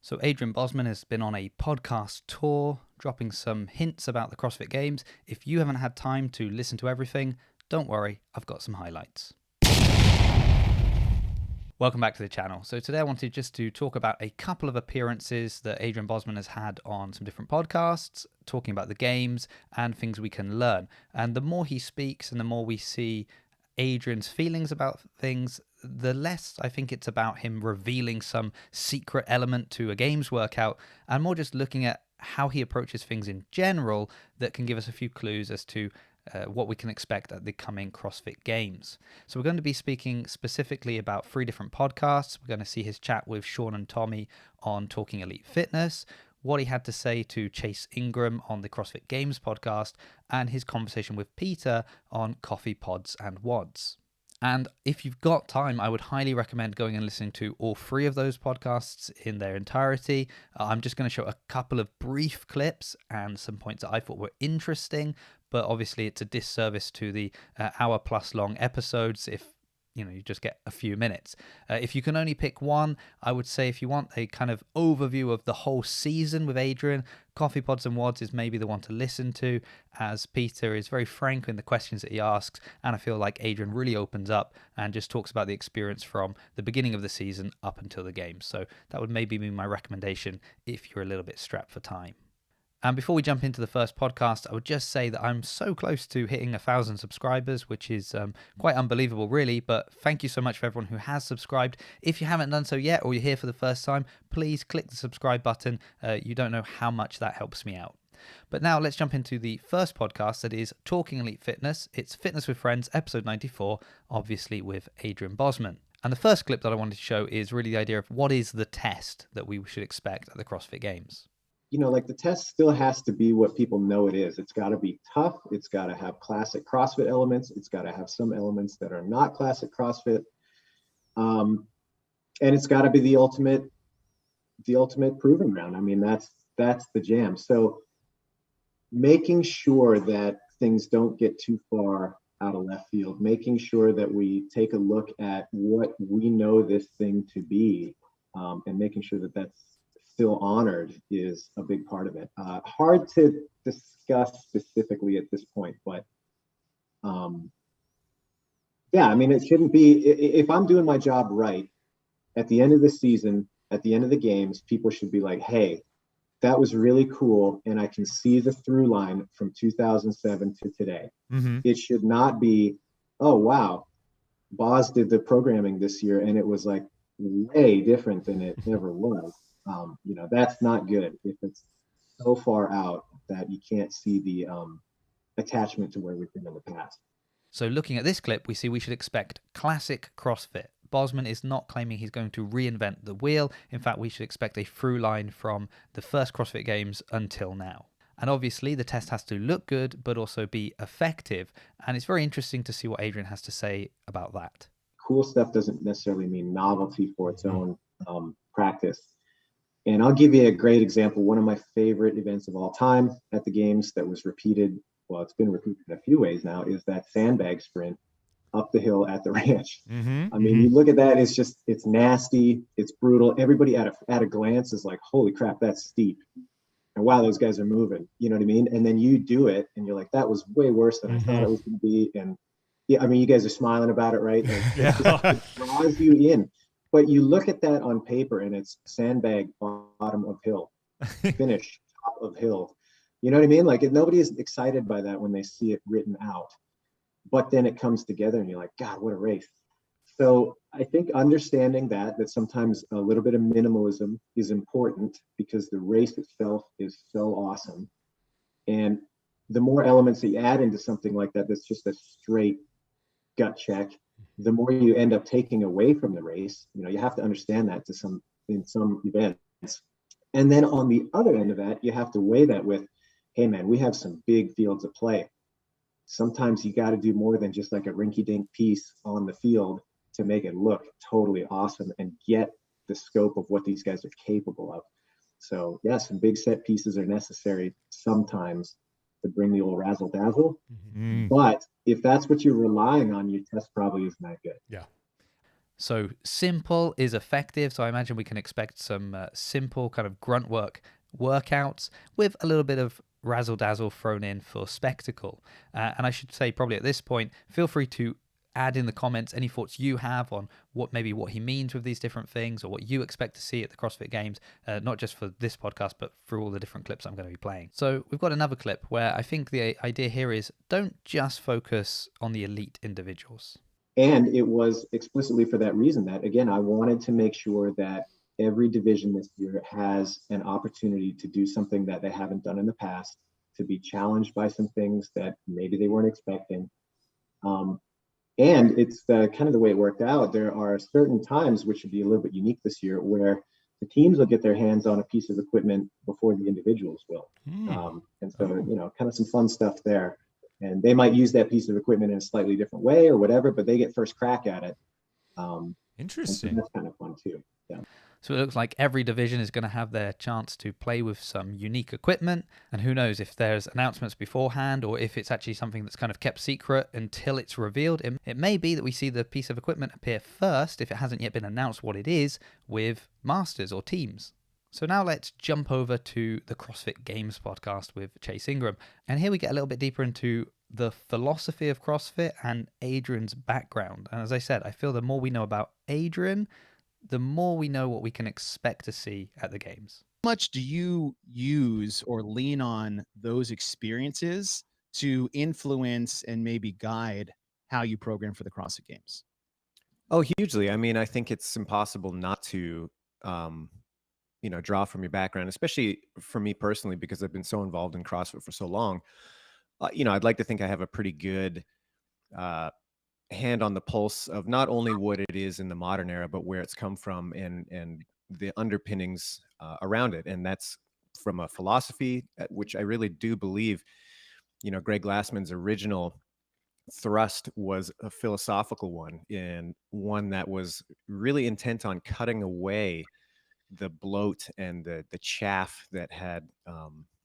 So Adrian Bozman has been on a podcast tour, dropping some hints about the CrossFit Games. If you haven't had time to listen to everything, don't worry, I've got some highlights. Welcome back to the channel. So today I wanted just to talk about a couple of appearances that Adrian Bozman has had on some different podcasts, talking about the games and things we can learn. And the more he speaks and the more we see Adrian's feelings about things, the less I think it's about him revealing some secret element to a games workout and more just looking at how he approaches things in general that can give us a few clues as to what we can expect at the coming CrossFit Games. So we're going to be speaking specifically about 3 different podcasts. We're going to see his chat with Sean and Tommy on Talking Elite Fitness, what he had to say to Chase Ingram on the CrossFit Games podcast, and his conversation with Peter on Coffee Pods and Wods. And if you've got time, I would highly recommend going and listening to all 3 of those podcasts in their entirety. I'm just going to show a couple of brief clips and some points that I thought were interesting, but obviously it's a disservice to the hour-plus long episodes if you just get a few minutes. If you can only pick one, I would say if you want a kind of overview of the whole season with Adrian, Coffee Pods and Wods is maybe the one to listen to, as Peter is very frank in the questions that he asks, and I feel like Adrian really opens up and just talks about the experience from the beginning of the season up until the games. So that would maybe be my recommendation if you're a little bit strapped for time. And before we jump into the first podcast, I would just say that I'm so close to hitting 1,000 subscribers, which is quite unbelievable, really. But thank you so much for everyone who has subscribed. If you haven't done so yet, or you're here for the first time, please click the subscribe button. You don't know how much that helps me out. But now let's jump into the first podcast, that is Talking Elite Fitness. It's Fitness with Friends, episode 94, obviously with Adrian Bozman. And the first clip that I wanted to show is really the idea of what is the test that we should expect at the CrossFit Games. Like the test still has to be what people know it is. It's got to be tough. It's got to have classic CrossFit elements. It's got to have some elements that are not classic CrossFit. And it's got to be the ultimate proving ground. I mean, that's the jam. So making sure that things don't get too far out of left field, making sure that we take a look at what we know this thing to be, and making sure that that's still honored is a big part of it. Hard to discuss specifically at this point, but yeah, I mean, it shouldn't be, if I'm doing my job right, at the end of the season, at the end of the games, people should be like, hey, that was really cool, and I can see the through line from 2007 to today. Mm-hmm. It should not be, oh, wow, Boz did the programming this year, and it was like way different than it ever was. That's not good if it's so far out that you can't see the attachment to where we've been in the past. So looking at this clip, we see we should expect classic CrossFit. Bozman is not claiming he's going to reinvent the wheel. In fact, we should expect a through line from the first CrossFit Games until now. And obviously the test has to look good, but also be effective. And it's very interesting to see what Adrian has to say about that. Cool stuff doesn't necessarily mean novelty for its own practice. And I'll give you a great example. One of my favorite events of all time at the games that was repeated, well, it's been repeated in a few ways now, is that sandbag sprint up the hill at the ranch. Mm-hmm, I mean, you look at that, it's nasty, it's brutal. Everybody at a glance is like, holy crap, that's steep. And wow, those guys are moving. You know what I mean? And then you do it and you're like, that was way worse than I thought it was going to be. And yeah, I mean, you guys are smiling about it, right? Like, it draws you in. But you look at that on paper and it's sandbag bottom of hill, finish top of hill. You know what I mean? Like nobody is excited by that when they see it written out. But then it comes together and you're like, God, what a race. So I think understanding that sometimes a little bit of minimalism is important because the race itself is so awesome. And the more elements that you add into something like that, that's just a straight gut check, the more you end up taking away from the race. You have to understand that in some events. And then on the other end of that, you have to weigh that with, hey man, we have some big fields of play. Sometimes you got to do more than just like a rinky-dink piece on the field to make it look totally awesome and get the scope of what these guys are capable of. So yeah, some big set pieces are necessary sometimes to bring the old razzle dazzle. Mm-hmm. But if that's what you're relying on, your test probably isn't that good. Yeah. So simple is effective. So I imagine we can expect some simple kind of grunt work workouts with a little bit of razzle dazzle thrown in for spectacle. And I should say, probably at this point, feel free to add in the comments any thoughts you have on what he means with these different things, or what you expect to see at the CrossFit Games, not just for this podcast, but through all the different clips I'm going to be playing. So we've got another clip where I think the idea here is don't just focus on the elite individuals. And it was explicitly for that reason that, again, I wanted to make sure that every division this year has an opportunity to do something that they haven't done in the past, to be challenged by some things that maybe they weren't expecting. And it's kind of the way it worked out. There are certain times, which should be a little bit unique this year, where the teams will get their hands on a piece of equipment before the individuals will. And so, kind of some fun stuff there. And they might use that piece of equipment in a slightly different way or whatever, but they get first crack at it. Interesting. So that's kind of fun too. Yeah. So it looks like every division is going to have their chance to play with some unique equipment. And who knows if there's announcements beforehand, or if it's actually something that's kind of kept secret until it's revealed. It may be that we see the piece of equipment appear first, if it hasn't yet been announced what it is, with masters or teams. So now let's jump over to the CrossFit Games podcast with Chase Ingram. And here we get a little bit deeper into the philosophy of CrossFit and Adrian's background. And as I said, I feel the more we know about Adrian, the more we know what we can expect to see at the games. How much do you use or lean on those experiences to influence and maybe guide how you program for the CrossFit Games? Oh, hugely. I mean, I think it's impossible not to, draw from your background, especially for me personally, because I've been so involved in CrossFit for so long. I'd like to think I have a pretty good hand on the pulse of not only what it is in the modern era, but where it's come from and the underpinnings around it. And that's from a philosophy, which I really do believe, Greg Glassman's original thrust was a philosophical one, and one that was really intent on cutting away the bloat and the chaff that had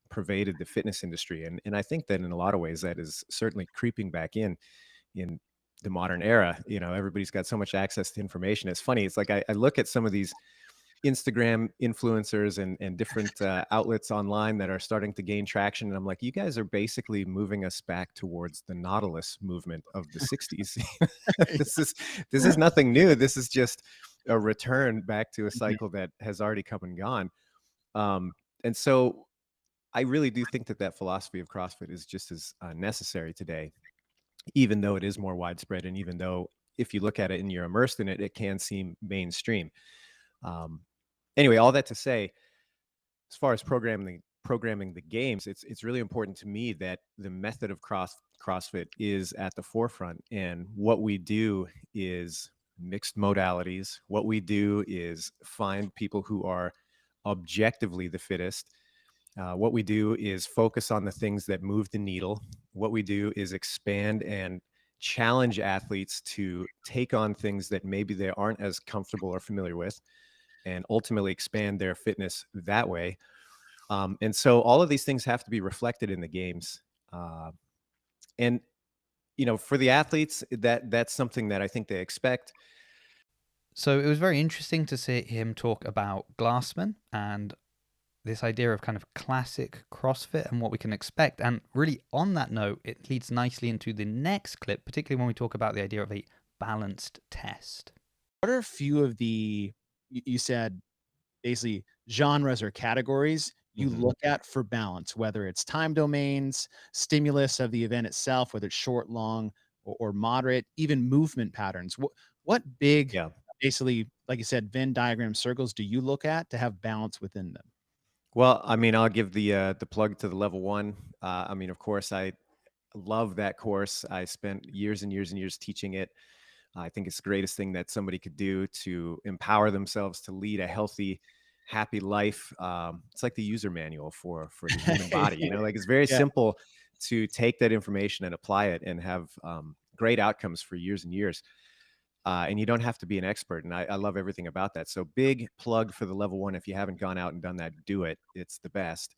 pervaded the fitness industry. And I think that in a lot of ways that is certainly creeping back in the modern era. Everybody's got so much access to information. It's funny. It's like I look at some of these Instagram influencers and different outlets online that are starting to gain traction. And I'm like, you guys are basically moving us back towards the Nautilus movement of the 60s. This is nothing new. This is just a return back to a cycle that has already come and gone. And so I really do think that philosophy of CrossFit is just as necessary today, even though it is more widespread. And even though if you look at it and you're immersed in it, it can seem mainstream. Anyway, all that to say, as far as programming the games, it's really important to me that the method of CrossFit is at the forefront. And what we do is mixed modalities. What we do is find people who are objectively the fittest. What we do is focus on the things that move the needle. What we do is expand and challenge athletes to take on things that maybe they aren't as comfortable or familiar with, and ultimately expand their fitness that way. And so all of these things have to be reflected in the games. And, for the athletes, that's something that I think they expect. So it was very interesting to see him talk about Glassman and this idea of kind of classic CrossFit and what we can expect. And really on that note, it leads nicely into the next clip, particularly when we talk about the idea of a balanced test. What are a few of you said basically genres or categories you look at for balance, whether it's time domains, stimulus of the event itself, whether it's short, long, or moderate, even movement patterns? What big, basically, like you said, Venn diagram circles do you look at to have balance within them? Well, I mean, I'll give the plug to the level one. I mean, of course, I love that course. I spent years and years and years teaching it. I think it's the greatest thing that somebody could do to empower themselves to lead a healthy, happy life. It's like the user manual for the human body. Like it's very simple to take that information and apply it and have great outcomes for years and years. And you don't have to be an expert. And I love everything about that. So big plug for the level one. If you haven't gone out and done that, do it. It's the best.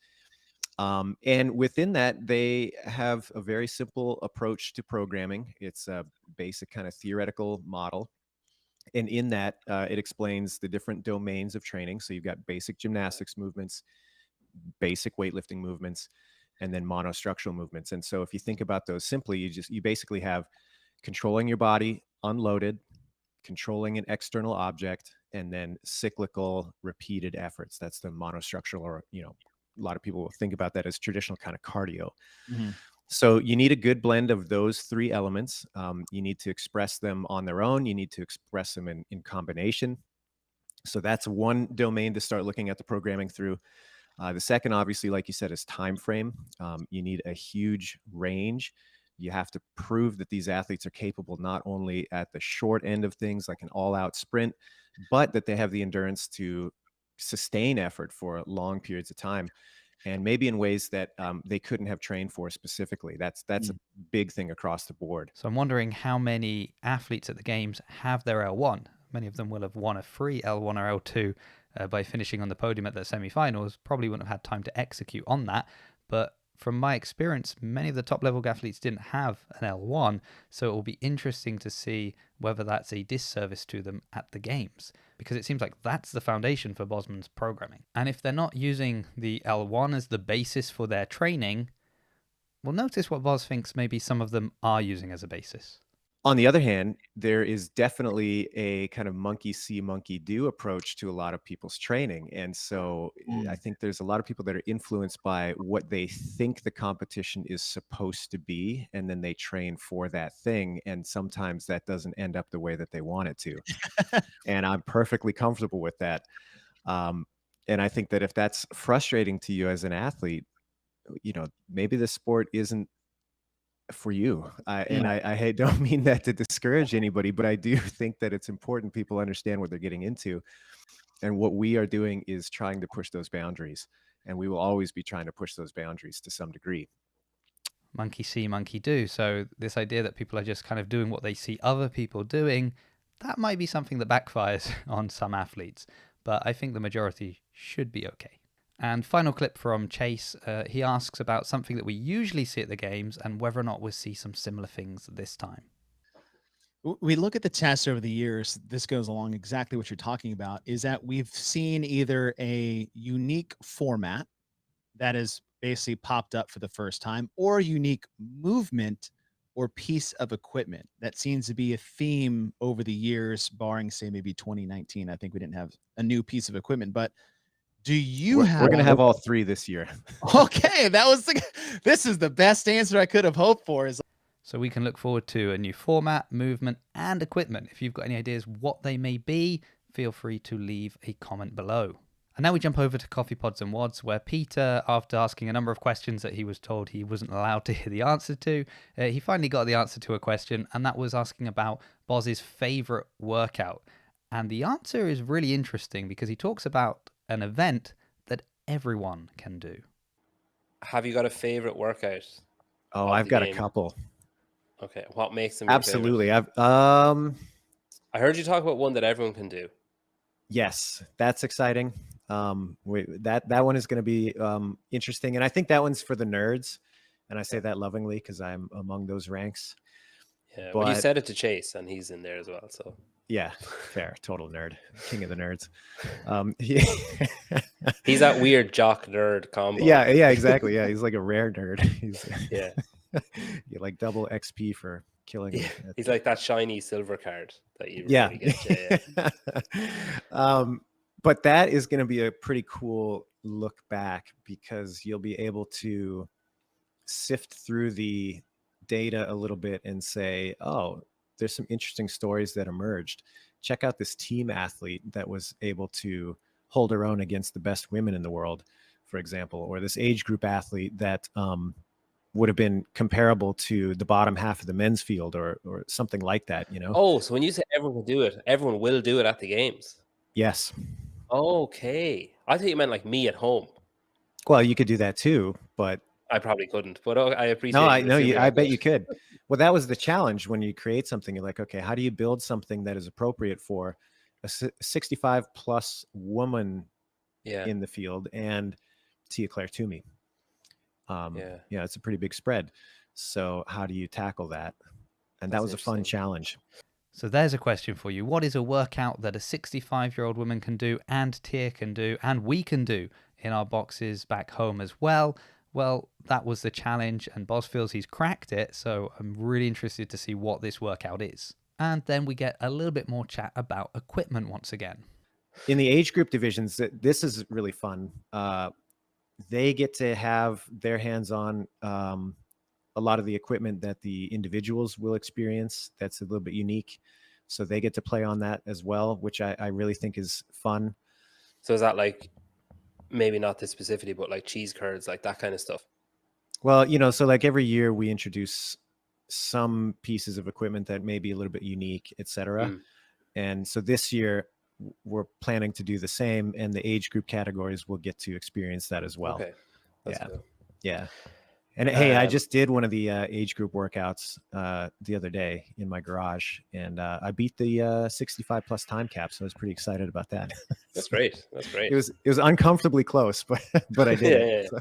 And within that, they have a very simple approach to programming. It's a basic kind of theoretical model. And in that, it explains the different domains of training. So you've got basic gymnastics movements, basic weightlifting movements, and then monostructural movements. And so if you think about those simply, you basically have controlling your body unloaded, controlling an external object, and then cyclical repeated efforts. That's the monostructural, or, a lot of people will think about that as traditional kind of cardio. Mm-hmm. So you need a good blend of those three elements. You need to express them on their own. You need to express them in combination. So that's one domain to start looking at the programming through. The second, obviously, like you said, is time frame. You need a huge range. You have to prove that these athletes are capable not only at the short end of things, like an all-out sprint, but that they have the endurance to sustain effort for long periods of time, and maybe in ways that they couldn't have trained for specifically. That's a big thing across the board. So I'm wondering how many athletes at the games have their L1. Many of them will have won a free L1 or L2 by finishing on the podium at the semi-finals. Probably wouldn't have had time to execute on that. But from my experience, many of the top level athletes didn't have an L1. So it will be interesting to see whether that's a disservice to them at the games, because it seems like that's the foundation for Bozman's programming. And if they're not using the L1 as the basis for their training, well, notice what Boz thinks maybe some of them are using as a basis. On the other hand, there is definitely a kind of monkey see, monkey do approach to a lot of people's training. And so I think there's a lot of people that are influenced by what they think the competition is supposed to be, and then they train for that thing. And sometimes that doesn't end up the way that they want it to. And I'm perfectly comfortable with that. And I think that if that's frustrating to you as an athlete, maybe the sport isn't for you. And I don't mean that to discourage anybody, but I do think that it's important people understand what they're getting into. And what we are doing is trying to push those boundaries. And we will always be trying to push those boundaries to some degree. Monkey see, monkey do. So this idea that people are just kind of doing what they see other people doing, that might be something that backfires on some athletes. But I think the majority should be okay. And final clip from Chase. He asks about something that we usually see at the games and whether or not we'll see some similar things this time. We look at the tests over the years. This goes along exactly what you're talking about, is that we've seen either a unique format that has basically popped up for the first time, or a unique movement or piece of equipment. That seems to be a theme over the years, barring, say, maybe 2019. I think we didn't have a new piece of equipment, but we're going to have all three this year. Okay, this is the best answer I could have hoped for. So we can look forward to a new format, movement, and equipment. If you've got any ideas what they may be, feel free to leave a comment below. And now we jump over to Coffee Pods and Wods, where Peter, after asking a number of questions that he was told he wasn't allowed to hear the answer to, he finally got the answer to a question, and that was asking about Boz's favorite workout. And the answer is really interesting because he talks about an event that everyone can do. Have you got a favorite workout? Oh, I've got a couple. Okay, what makes them absolutely? I heard you talk about one that everyone can do. Yes, that's exciting. That one is going to be interesting, and I think that one's for the nerds, and I say that lovingly because I'm among those ranks. Yeah, but you said it to Chase, and he's in there as well. So yeah, fair, total nerd, king of the nerds. He's that weird jock nerd combo. Yeah, exactly. Yeah, he's like a rare nerd. Yeah, you like double XP for killing. Yeah. He's like that shiny silver card that you really get. Yeah. But that is going to be a pretty cool look back because you'll be able to sift through the data a little bit and say, oh, there's some interesting stories that emerged. Check out this team athlete that was able to hold her own against the best women in the world, for example, or this age group athlete that would have been comparable to the bottom half of the men's field or something like that, Oh, so when you say everyone will do it, everyone will do it at the games? Yes. Okay. I thought you meant like me at home. Well, you could do that too, but I probably couldn't, but I appreciate it. I bet you could. Well, that was the challenge when you create something. You're like, okay, how do you build something that is appropriate for a 65 plus woman in the field and Tia-Clair Toomey? It's a pretty big spread. So how do you tackle that? And that was a fun challenge. So there's a question for you. What is a workout that a 65-year-old woman can do, and Tia can do, and we can do in our boxes back home as well? Well, that was the challenge, and Boz feels he's cracked it, so I'm really interested to see what this workout is. And then we get a little bit more chat about equipment once again. In the age group divisions, this is really fun. They get to have their hands on a lot of the equipment that the individuals will experience. That's a little bit unique. So they get to play on that as well, which I really think is fun. So is that like, maybe not this specifically, but like cheese curds, like that kind of stuff? Well, you know, so like every year we introduce some pieces of equipment that may be a little bit unique, etc. And so this year we're planning to do the same, and the age group categories will get to experience that as well. Okay. That's Yeah. cool. Yeah. And hey, I just did one of the age group workouts the other day in my garage, and I beat the 65 plus time cap. So I was pretty excited about that. That's great. That's great. It was uncomfortably close, but I did it. So.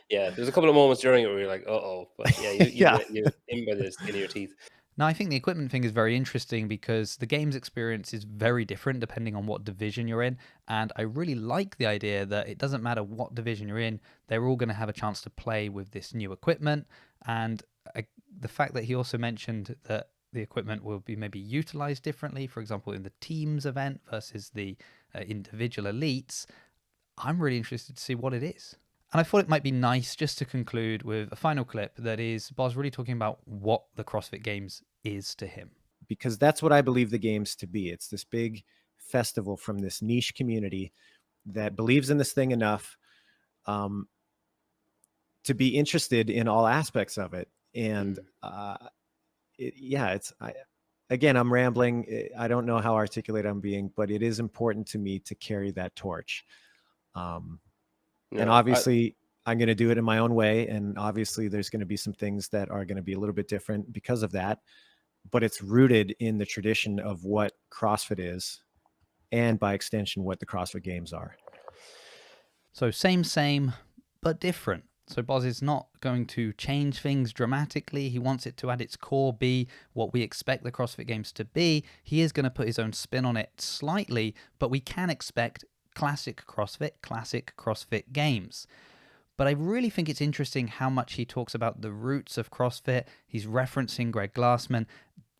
Yeah. There's a couple of moments during it where you're like, uh-oh, but yeah, you're in by the skin of your teeth. Now, I think the equipment thing is very interesting because the games experience is very different depending on what division you're in. And I really like the idea that it doesn't matter what division you're in, they're all going to have a chance to play with this new equipment. And the fact that he also mentioned that the equipment will be maybe utilized differently, for example, in the teams event versus the individual elites, I'm really interested to see what it is. And I thought it might be nice just to conclude with a final clip that is Boz really talking about what the CrossFit Games is to him. Because that's what I believe the games to be. It's this big festival from this niche community that believes in this thing enough to be interested in all aspects of it. And again, I'm rambling. I don't know how articulate I'm being, but it is important to me to carry that torch. And obviously I'm going to do it in my own way. And obviously there's going to be some things that are going to be a little bit different because of that, but it's rooted in the tradition of what CrossFit is, and by extension, what the CrossFit Games are. So same, but different. So Boz is not going to change things dramatically. He wants it to, at its core, be what we expect the CrossFit Games to be. He is going to put his own spin on it slightly, but we can expect classic CrossFit Games. But I really think it's interesting how much he talks about the roots of CrossFit. He's referencing Greg Glassman.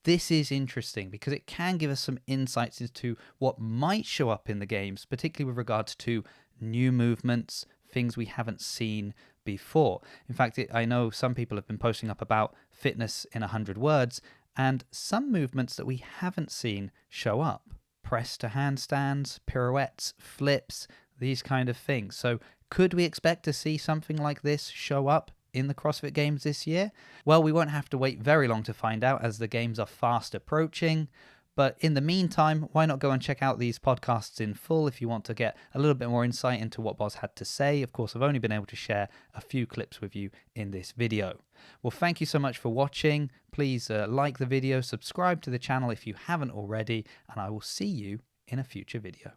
This is interesting because it can give us some insights into what might show up in the games, particularly with regards to new movements, things we haven't seen before. In fact, I know some people have been posting up about fitness in 100 words, and some movements that we haven't seen show up. Press to handstands, pirouettes, flips, these kind of things. So could we expect to see something like this show up in the CrossFit Games this year? Well, we won't have to wait very long to find out as the games are fast approaching. But in the meantime, why not go and check out these podcasts in full if you want to get a little bit more insight into what Boz had to say. Of course, I've only been able to share a few clips with you in this video. Well, thank you so much for watching. Please like the video, subscribe to the channel if you haven't already, and I will see you in a future video.